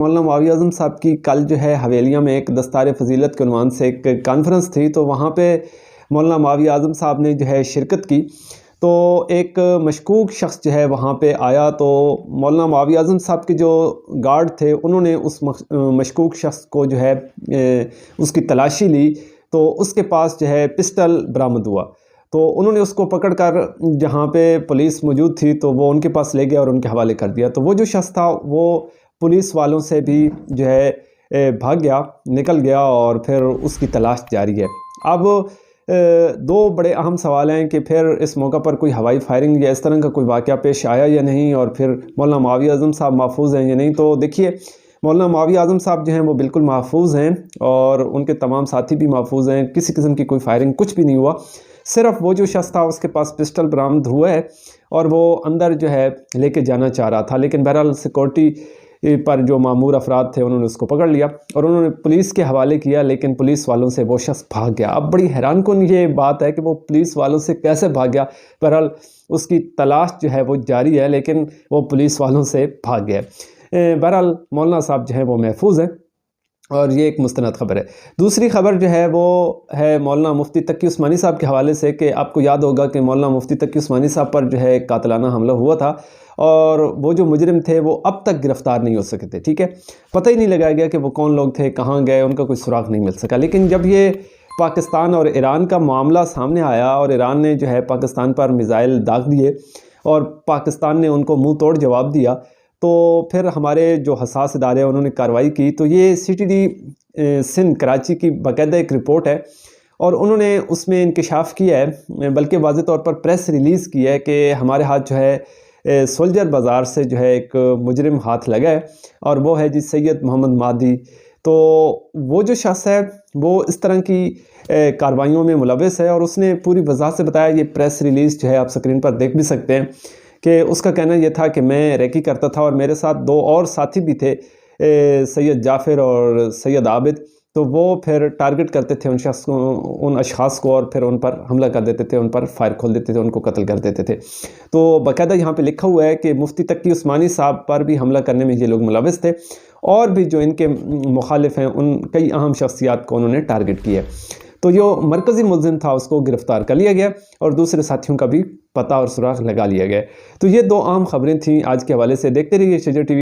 مولانا معاویہ اعظم صاحب کی کل جو ہے حویلیہ میں ایک دستار فضیلت کے عنوان سے ایک کانفرنس تھی، تو وہاں پہ مولانا معاویہ اعظم صاحب نے جو ہے شرکت کی۔ تو ایک مشکوک شخص جو ہے وہاں پہ آیا، تو مولانا معاویہ اعظم صاحب کے جو گارڈ تھے انہوں نے اس مشکوک شخص کو جو ہے اس کی تلاشی لی، تو اس کے پاس جو ہے پسٹل برآمد ہوا۔ تو انہوں نے اس کو پکڑ کر جہاں پہ پولیس موجود تھی تو وہ ان کے پاس لے گیا اور ان کے حوالے کر دیا۔ تو وہ جو شخص تھا وہ پولیس والوں سے بھی جو ہے بھاگ گیا، نکل گیا، اور پھر اس کی تلاش جاری ہے۔ اب دو بڑے اہم سوال ہیں کہ پھر اس موقع پر کوئی ہوائی فائرنگ یا اس طرح کا کوئی واقعہ پیش آیا یا نہیں، اور پھر مولانا معاویہ اعظم صاحب محفوظ ہیں یا نہیں۔ تو دیکھیے، مولانا معاویہ اعظم صاحب جو ہیں وہ بالکل محفوظ ہیں، اور ان کے تمام ساتھی بھی محفوظ ہیں، کسی قسم کی کوئی فائرنگ کچھ بھی نہیں ہوا۔ صرف وہ جو شخص تھا اس کے پاس پسٹل برآمد ہوا ہے، اور وہ اندر جو ہے لے کے جانا چاہ رہا تھا، لیکن بہرحال سیکورٹی پر جو مامور افراد تھے انہوں نے اس کو پکڑ لیا اور انہوں نے پولیس کے حوالے کیا، لیکن پولیس والوں سے وہ شخص بھاگ گیا۔ اب بڑی حیران کن یہ بات ہے کہ وہ پولیس والوں سے کیسے بھاگ گیا۔ بہرحال اس کی تلاش جو ہے وہ جاری ہے، لیکن وہ پولیس والوں سے بھاگ گیا۔ بہرحال مولانا صاحب جو ہیں وہ محفوظ ہیں، اور یہ ایک مستند خبر ہے۔ دوسری خبر جو ہے وہ ہے مولانا مفتی تقی عثمانی صاحب کے حوالے سے، کہ آپ کو یاد ہوگا کہ مولانا مفتی تقی عثمانی صاحب پر جو ہے ایک قاتلانہ حملہ ہوا تھا، اور وہ جو مجرم تھے وہ اب تک گرفتار نہیں ہو سکے تھے، ٹھیک ہے، پتہ ہی نہیں لگایا گیا کہ وہ کون لوگ تھے، کہاں گئے، ان کا کوئی سراغ نہیں مل سکا۔ لیکن جب یہ پاکستان اور ایران کا معاملہ سامنے آیا اور ایران نے جو ہے پاکستان پر میزائل داغ دیے اور پاکستان نے ان کو منہ توڑ جواب دیا، تو پھر ہمارے جو حساس ادارے ہیں انہوں نے کارروائی کی۔ تو یہ CTD سندھ کراچی کی باقاعدہ ایک رپورٹ ہے، اور انہوں نے اس میں انکشاف کیا ہے، بلکہ واضح طور پر پریس ریلیز کی ہے کہ ہمارے ہاتھ جو ہے سولجر بازار سے جو ہے ایک مجرم ہاتھ لگا ہے، اور وہ ہے جی سید محمد مہدی۔ تو وہ جو شخص ہے وہ اس طرح کی کاروائیوں میں ملوث ہے، اور اس نے پوری وضاحت سے بتایا۔ یہ پریس ریلیز جو ہے آپ سکرین پر دیکھ بھی سکتے ہیں کہ اس کا کہنا یہ تھا کہ میں ریکی کرتا تھا، اور میرے ساتھ دو اور ساتھی بھی تھے، سید جعفر اور سید عابد، تو وہ پھر ٹارگٹ کرتے تھے ان اشخاص کو، اور پھر ان پر حملہ کر دیتے تھے، ان پر فائر کھول دیتے تھے، ان کو قتل کر دیتے تھے۔ تو باقاعدہ یہاں پہ لکھا ہوا ہے کہ مفتی تقی عثمانی صاحب پر بھی حملہ کرنے میں یہ لوگ ملوث تھے، اور بھی جو ان کے مخالف ہیں ان کئی اہم شخصیات کو انہوں نے ٹارگٹ کیا۔ تو جو مرکزی ملزم تھا اس کو گرفتار کر لیا گیا، اور دوسرے ساتھیوں کا بھی پتہ اور سراغ لگا لیا گیا۔ تو یہ دو اہم خبریں تھیں آج کے حوالے سے۔ دیکھتے رہیے شجر TV۔